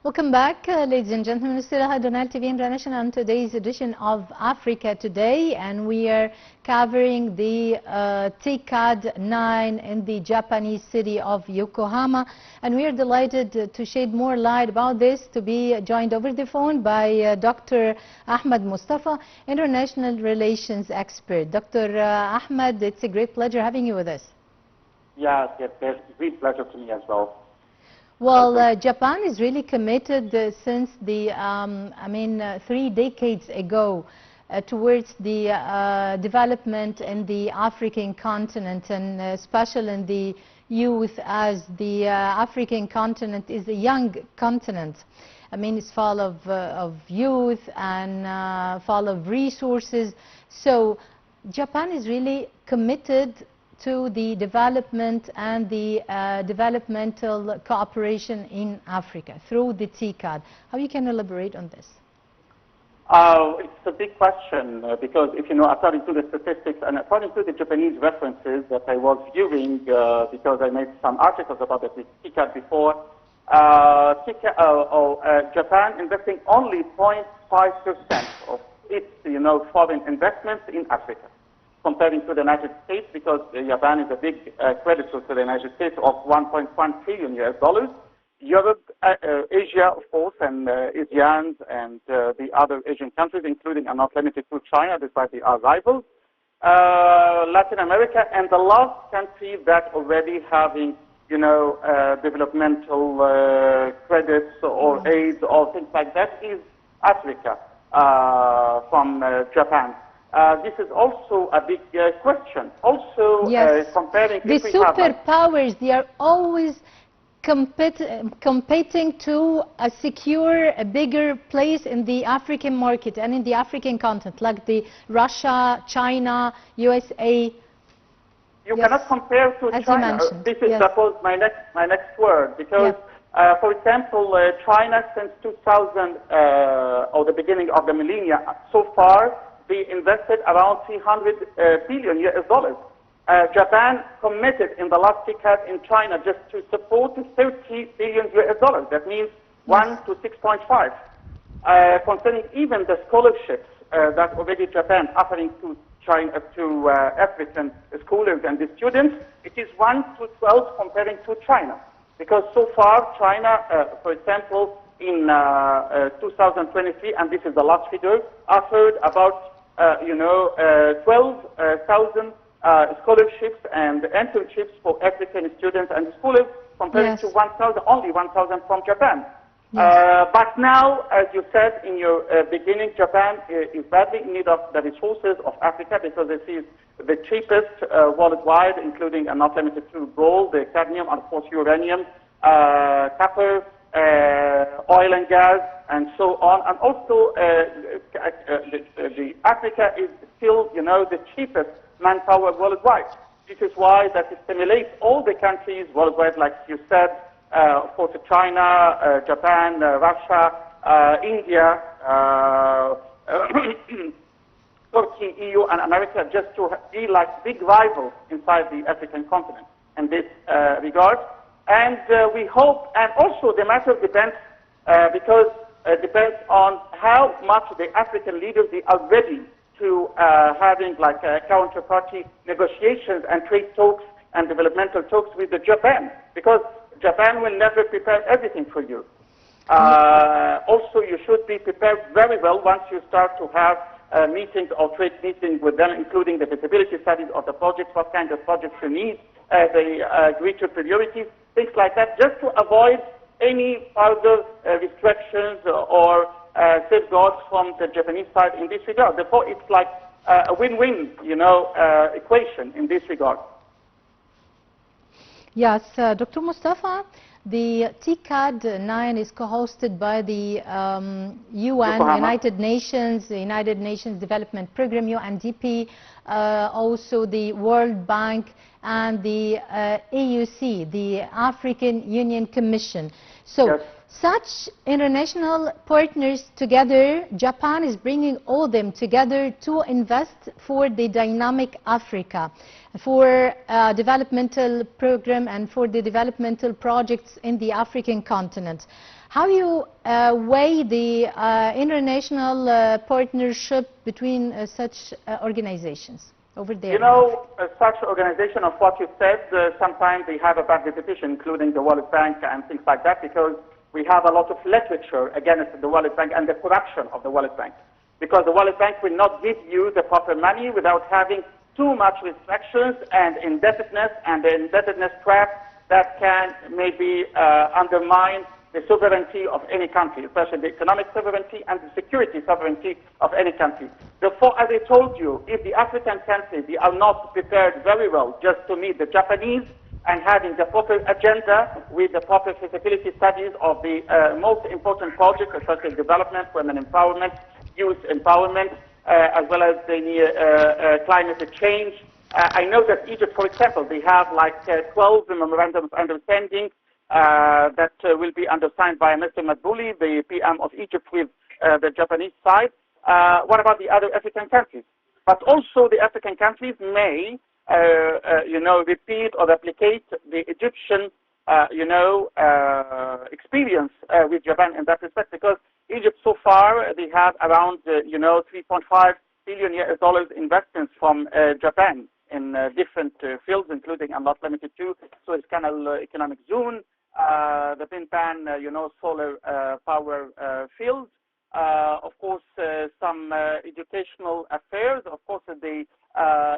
Welcome back, ladies and gentlemen. Still ahead on LTV International on today's edition of Africa Today, and we are covering the TCAD 9 in the Japanese city of Yokohama, and we are delighted to shed more light about this, to be joined over the phone by Dr. Ahmed Mostafa, international relations expert. Dr. Ahmed, it's a great pleasure having you with us. Yes, it's a great pleasure to me as well. Well, Japan is really committed since the, 3 decades ago towards the development in the African continent, and especially in the youth, as the African continent is a young continent. I mean, it's full of youth and full of resources. So Japan is really committed to the development and the developmental cooperation in Africa through the TCAD. How you can elaborate on this? It's a big question because if you know, according to the statistics and according to the Japanese references that I was viewing, because I made some articles about the TCAD before, Japan investing only 0.5% of its foreign investments in Africa, comparing to the United States, because Japan is a big creditor to the United States of $1.1 trillion. Europe, Asia, of course, and ASEAN and the other Asian countries, including and not limited to China, despite they are rivals. Latin America, and the last country that already having, developmental credits or aids or things like that is Africa from Japan. This is also a big question. Also, yes. Comparing the superpowers, they are always competing to secure a bigger place in the African market and in the African continent, like the Russia, China, USA. You cannot compare to as China. This is suppose my next word, because for example, China since 2000 or the beginning of the millennia so far, they invested around $300 billion. Japan committed in the last TCAD in China just to support $30 billion. That means 1 to 6.5. Concerning even the scholarships that already Japan offering to China, to African scholars and the students, it is 1 to 12 comparing to China. Because so far China, for example, in 2023, and this is the last figure, offered about 12,000 scholarships and internships for African students and scholars, compared to 1,000, only 1,000 from Japan. Yes. But now, as you said in your beginning, Japan is badly in need of the resources of Africa, because it is the cheapest worldwide, including and not limited to gold, cadmium, and of course uranium, copper, oil and gas, and so on. And also, the Africa is still, the cheapest manpower worldwide. This is why that it stimulates all the countries worldwide, like you said, of course, China, Japan, Russia, India, Turkey, EU, and America, just to be like big rivals inside the African continent in this regard. And we hope, and also the matter depends, because it depends on how much the African leaders they are ready to having like counterparty negotiations and trade talks and developmental talks with the Japan, because Japan will never prepare everything for you. Also, you should be prepared very well once you start to have meetings or trade meetings with them, including the feasibility studies of the projects, what kind of projects you need, the greater priorities, things like that, just to avoid any further restrictions or safeguards from the Japanese side in this regard. Therefore, it's like a win-win, equation in this regard. Yes, Dr. Mostafa, the TCAD 9 is co-hosted by the UN, United Nations Development Program, UNDP, also the World Bank, and the AUC, the African Union Commission. So, such international partners together, Japan is bringing all them together to invest for the dynamic Africa, for developmental program and for the developmental projects in the African continent. How you weigh the international partnership between such organizations over there? You know, such organization of what you said, sometimes they have a bad reputation, including the World Bank and things like that, because we have a lot of literature against the World Bank and the corruption of the World Bank. Because the World Bank will not give you the proper money without having too much restrictions and indebtedness, and the indebtedness trap that can maybe undermine the sovereignty of any country, especially the economic sovereignty and the security sovereignty of any country. Therefore, as I told you, if the African countries they are not prepared very well just to meet the Japanese and having the proper agenda with the proper feasibility studies of the most important projects, especially development, women empowerment, youth empowerment, as well as the climate change. I know that Egypt, for example, they have like 12 memorandums of understanding that will be undersigned by Mr. Madbouli, the PM of Egypt, with the Japanese side. What about the other African countries? But also the African countries may, repeat or replicate the Egyptian, experience with Japan in that respect, because Egypt so far, they have around, $3.5 billion investments from Japan in different fields, including, and not limited to, Suez Canal Economic Zone, the Pinpan, solar power fields, of course, some educational affairs, of course, the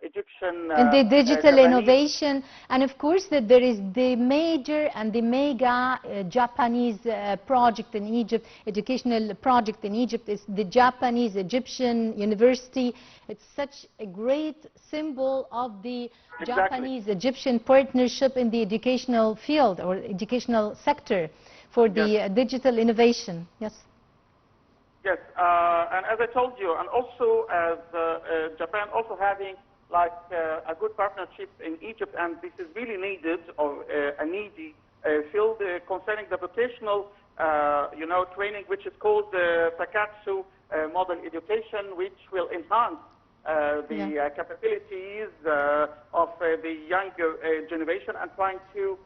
Egyptian and the digital Japanese innovation, and of course that there is the major and the mega Japanese project in Egypt, educational project in Egypt is the Japanese Egyptian University. It's such a great symbol of the Japanese Egyptian partnership in the educational field or educational sector for the digital innovation. Yes. Yes, and as I told you, and also as Japan also having like a good partnership in Egypt, and this is really needed or a needy field concerning the vocational, training, which is called Takatsu model education, which will enhance the capabilities of the younger generation and trying to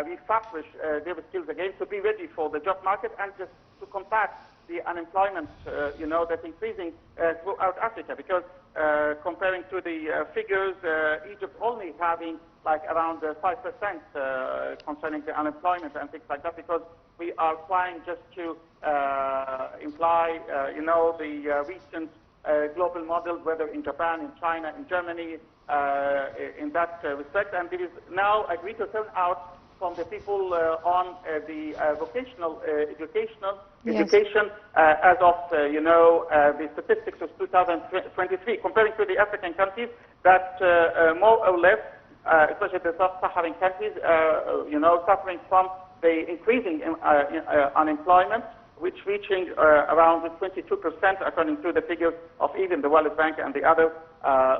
refurbish their skills again to be ready for the job market and just to combat the unemployment, that's increasing throughout Africa. Because comparing to the figures, Egypt only having like around 5% concerning the unemployment and things like that, because we are trying just to imply, the recent global models, whether in Japan, in China, in Germany, in that respect. And there is now a greater turnout from the people on the vocational education as of, the statistics of 2023, comparing to the African countries that more or less, especially the sub-Saharan countries, suffering from the increasing unemployment, which reaching around 22% according to the figures of even the World Bank and the other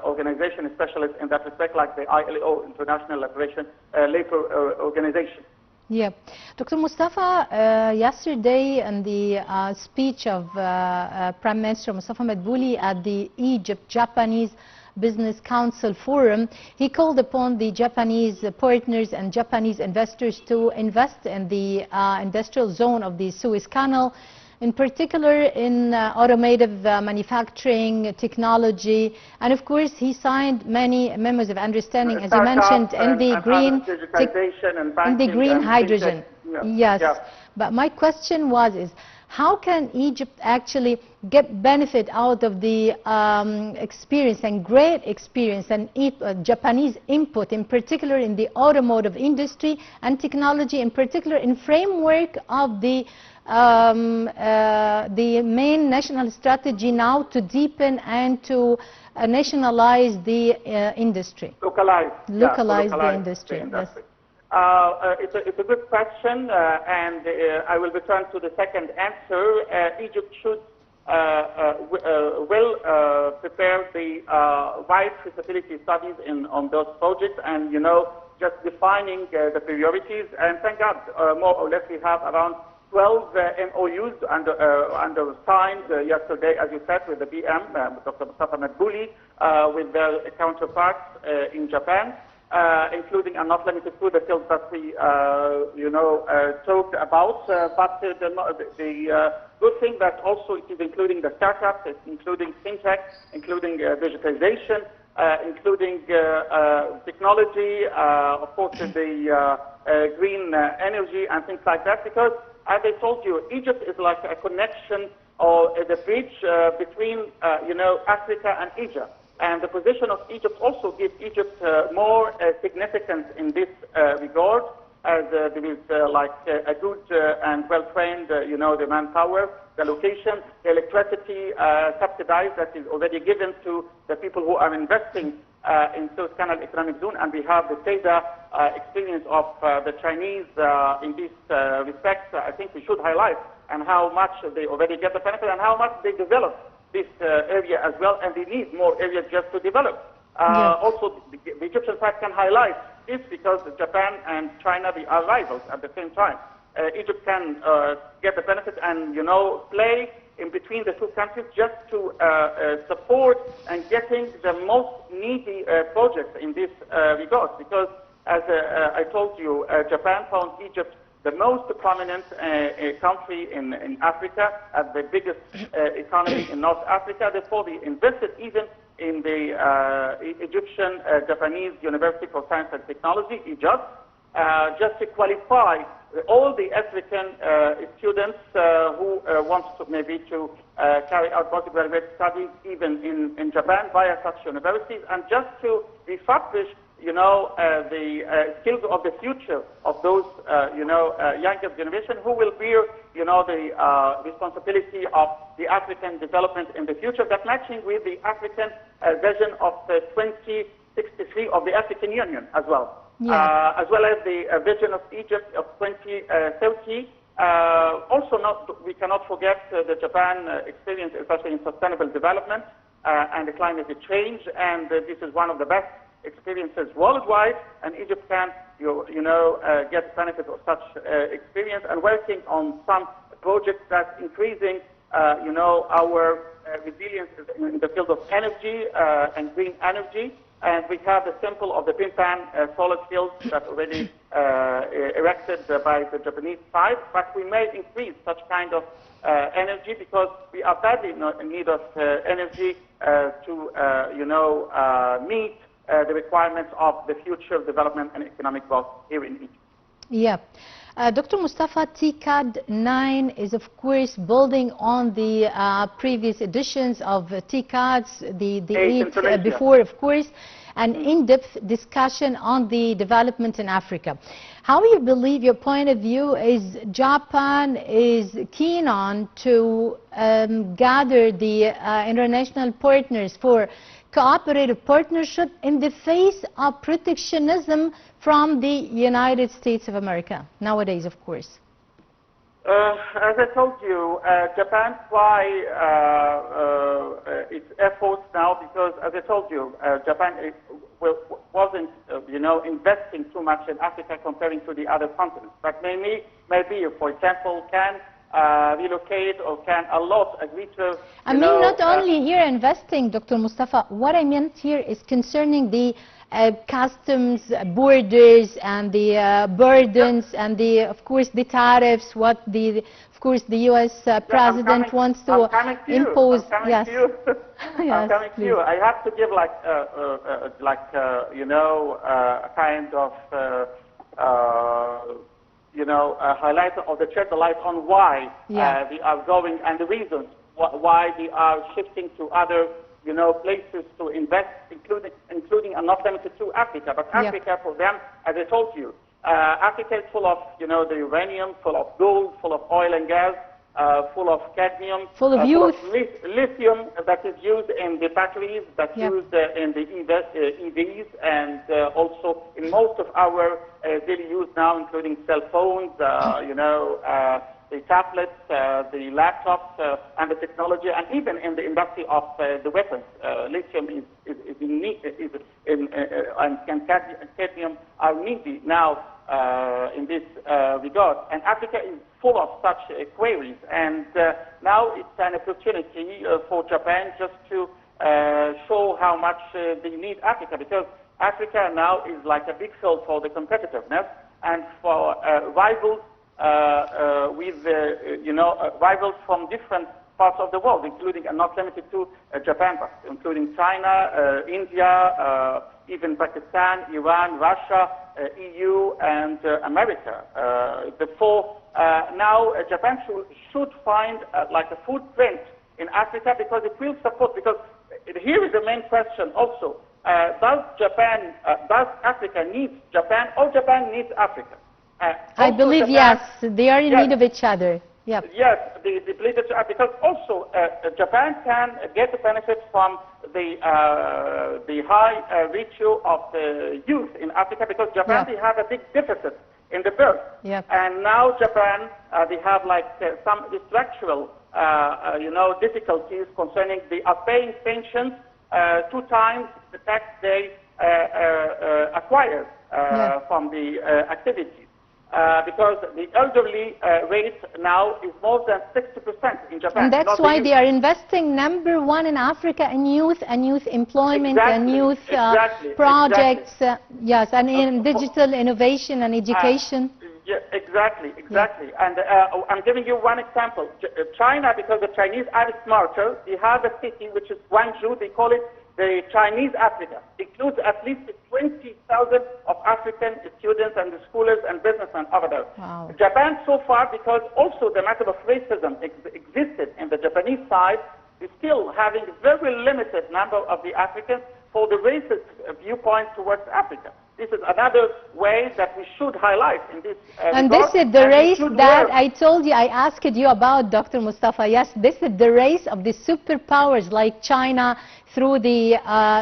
organization specialists in that respect, like the ILO, International Labor Organization. Yeah. Dr. Mostafa, yesterday in the speech of Prime Minister Mostafa Madbouli at the Egypt-Japanese Business Council Forum, he called upon the Japanese partners and Japanese investors to invest in the industrial zone of the Suez Canal, in particular in automotive manufacturing, technology, and of course he signed many memos of understanding, as you mentioned, in the green hydrogen. Yes. Yeah. But my question was, how can Egypt actually get benefit out of the experience and great experience and Japanese input, in particular in the automotive industry and technology, in particular in framework of the main national strategy now to deepen and to nationalize the industry? Localize the industry. Yes. It's a good question, and I will return to the second answer. Egypt should prepare the right feasibility studies on those projects, and just defining the priorities. And thank God, more or less, we have around 12 MOUs signed yesterday, as you said, with the PM, Dr. Mostafa Madbouli, with their counterparts in Japan. including and not limited to the fields that we, talked about. But the good thing that also it is including the startups, it's including fintech, including digitization, including technology, of course, the green energy and things like that. Because, as I told you, Egypt is like a connection or the bridge between, Africa and Asia. And the position of Egypt also gives Egypt more significance in this regard, as there is a good and well-trained, the manpower, the location, the electricity subsidized that is already given to the people who are investing in Suez Canal Economic Zone. And we have the SEDA experience of the Chinese in this respect. I think we should highlight and how much they already get the benefit and how much they develop this area as well, and they need more areas just to develop. Also, the Egyptian side can highlight this because Japan and China, they are rivals at the same time. Egypt can get the benefit and, play in between the two countries just to support and getting the most needy projects in this regard. Because, as I told you, Japan found Egypt the most prominent country in Africa, as the biggest economy in North Africa. Therefore, they invested even in the Egyptian Japanese University for Science and Technology, Egypt, just to qualify all the African students who want to maybe to carry out postgraduate studies even in Japan via such universities, and just to refurbish the skills of the future of those, younger generation who will bear, the responsibility of the African development in the future, that matching with the African vision of 2063 of the African Union as well. As well as the vision of Egypt of 2030. Also, we cannot forget the Japan experience, especially in sustainable development and the climate change, and this is one of the best experiences worldwide, and Egypt can, get benefit of such experience, and working on some projects that increasing, our resilience in the field of energy and green energy. And we have the symbol of the Pimpan solar fields that already erected by the Japanese side, but we may increase such kind of energy because we are badly in need of energy to meet the requirements of the future development and economic growth here in Egypt. Yeah. Dr. Mostafa, TCAD 9 is, of course, building on the previous editions of TCADs, the 8 before, of course, an in-depth discussion on the development in Africa. How you believe, your point of view, is Japan is keen on to gather the international partners for cooperative partnership in the face of protectionism from the United States of America nowadays, of course? As I told you, Japan try its efforts now because, as I told you, Japan wasn't, investing too much in Africa comparing to the other continents. But maybe, for example, can relocate or can allot a greater, I mean, not only here investing, Dr. Mostafa, what I meant here is concerning the customs borders and the burdens and the, of course, the tariffs, what the, of course, the U.S. president wants to impose. Yes. I'm coming to you. I have to give a kind of highlight or shed the light on why they are going and the reasons why they are shifting to other places to invest, including and not limited to Africa. But Africa, for them, as I told you, Africa is full of, the uranium, full of gold, full of oil and gas, full of cadmium, full of youth, full of lithium that is used in the batteries, that's used in the EVs, and also in most of our daily use now, including cell phones, the tablets, the laptops, and the technology, and even in the industry of the weapons. Lithium is unique, and cadmium are needy now in this regard. And Africa is full of such queries, and now it's an opportunity for Japan just to show how much they need Africa, because Africa now is like a big field for the competitiveness and for rivals with rivals from different parts of the world, including and not limited to Japan, but including China, India, even Pakistan, Iran, Russia, EU, and America. Therefore, now Japan should find like a footprint in Africa because it will support, because here is the main question also. Does Africa need Japan or Japan needs Africa? I believe Japan, yes, they are in need of each other. Yep. Yes, they believe it, because also Japan can get the benefit from the high ratio of the youth in Africa, because Japan, they have a big deficit in the birth. Yep. And now Japan, they have like some structural difficulties concerning they are paying pensions 2 times the tax they acquired from the activities. Because the elderly rate now is more than 60% in Japan. And that's why they are investing #1 in Africa in youth and youth employment and youth projects. Yes, and in digital innovation and education. Yeah, exactly. And I'm giving you one example. China, because the Chinese are smarter, they have a city which is Guangzhou, they call it the Chinese Africa. It includes at least 20,000 of African students and scholars and businessmen over there. Wow. Japan so far, because also the matter of racism existed in the Japanese side, is still having a very limited number of the Africans for the racist viewpoint towards Africa. This is another way that we should highlight in this and this is the race that I told you, I asked you about, Dr. Mostafa. Yes, this is the race of the superpowers like China through the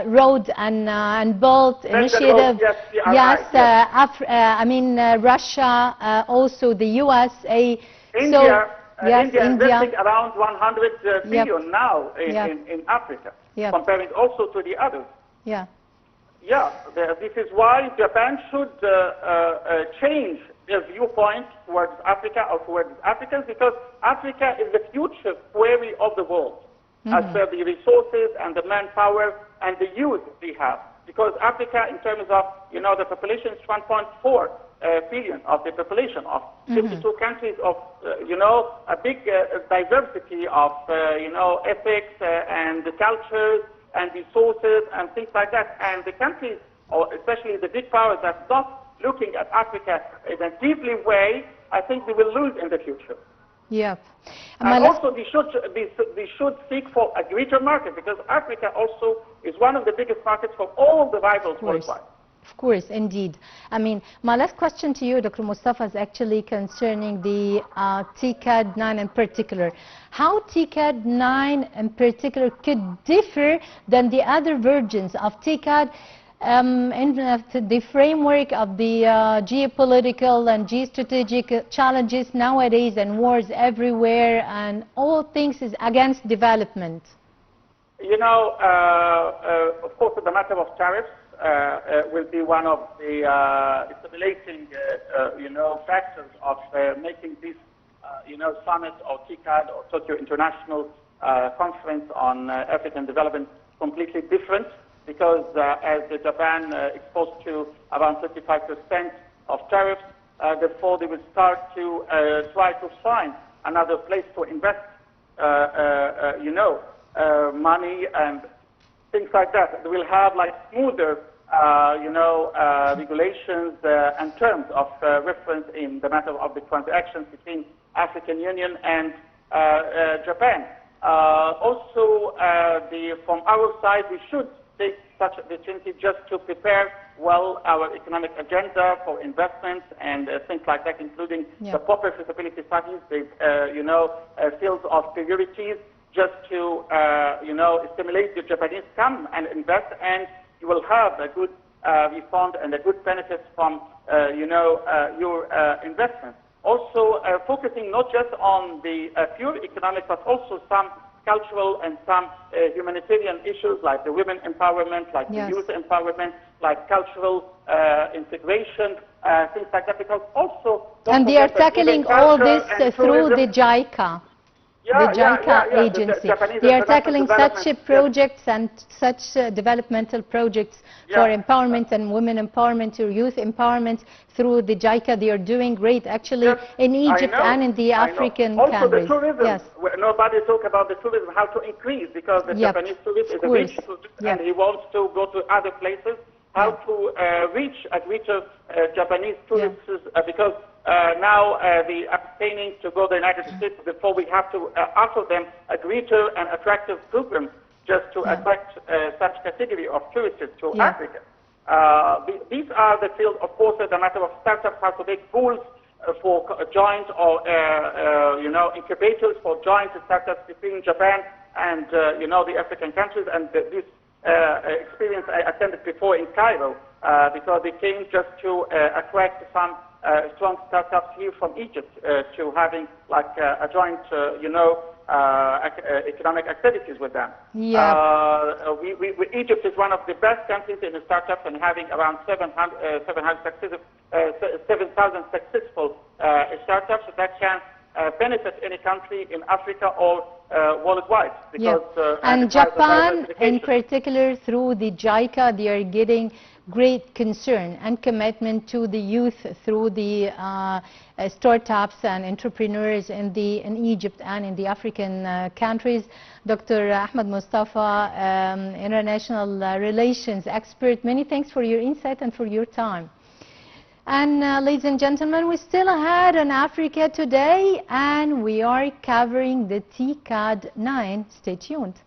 Road and Belt initiative. Yes, right, Russia, also the USA. India, India investing around 100 billion now in Africa, comparing also to the others. Yeah, this is why Japan should change their viewpoint towards Africa or towards Africans, because Africa is the future quarry of the world, as per the resources and the manpower and the youth we have. Because Africa, in terms of, the population is 1.4 billion of the population of 52 countries of, a big diversity of, ethics and the cultures and resources and things like that. And the countries, or especially the big powers that are not looking at Africa in a deeply way, I think they will lose in the future. Yeah. And also they should seek for a greater market, because Africa also is one of the biggest markets for all the rivals worldwide. Of course, indeed. My last question to you, Dr. Mostafa, is actually concerning the TCAD 9 in particular. How TCAD 9 in particular could differ than the other versions of TCAD in the framework of the geopolitical and geostrategic challenges nowadays and wars everywhere and all things is against development? Of course, the matter of tariffs will be one of the stimulating, factors of making this, summit or TCAD or Tokyo International Conference on African Development completely different, because as Japan exposed to around 35% of tariffs, therefore they will start to try to find another place to invest, money and things like that. They will have like smoother, regulations and terms of reference in the matter of the transactions between African Union and Japan. Also, from our side, we should take such opportunity just to prepare well our economic agenda for investments and things like that, including the proper feasibility studies, the fields of priorities, just to stimulate the Japanese come and invest, and you will have a good refund and a good benefit from your investment. Also, focusing not just on the pure economic, but also some cultural and some humanitarian issues like the women empowerment, like the youth empowerment, like cultural integration, things like that, because also... And they are tackling all this through the JICA. the JICA agency. They are tackling such projects and such developmental projects for empowerment and women empowerment or youth empowerment through the JICA. They are doing great, actually, in Egypt and in the African countries. Also the tourism. Nobody talk about the tourism, how to increase, because the Japanese tourist is a rich tourist and he wants to go to other places. How to reach Japanese tourists, because now they are abstaining to go to the United States. Before we have to offer them a greater and attractive program just to attract such category of tourists to Africa. These are the field, of course, the matter of startups, how to make pools for joint or incubators for joint startups between Japan and the African countries. And this experience I attended before in Cairo, because they came just to attract some strong startups here from Egypt to having like a joint, economic activities with them. Egypt is one of the best countries in the startups and having around 7,000 successful startups that can benefit any country in Africa or worldwide. Because, and Japan in particular, through the JICA, they are getting great concern and commitment to the youth through the startups and entrepreneurs in Egypt and in the African countries. Dr. Ahmed Mostafa, international relations expert, many thanks for your insight and for your time. And ladies and gentlemen, we still ahead on Africa Today, and we are covering the TCAD 9. Stay tuned.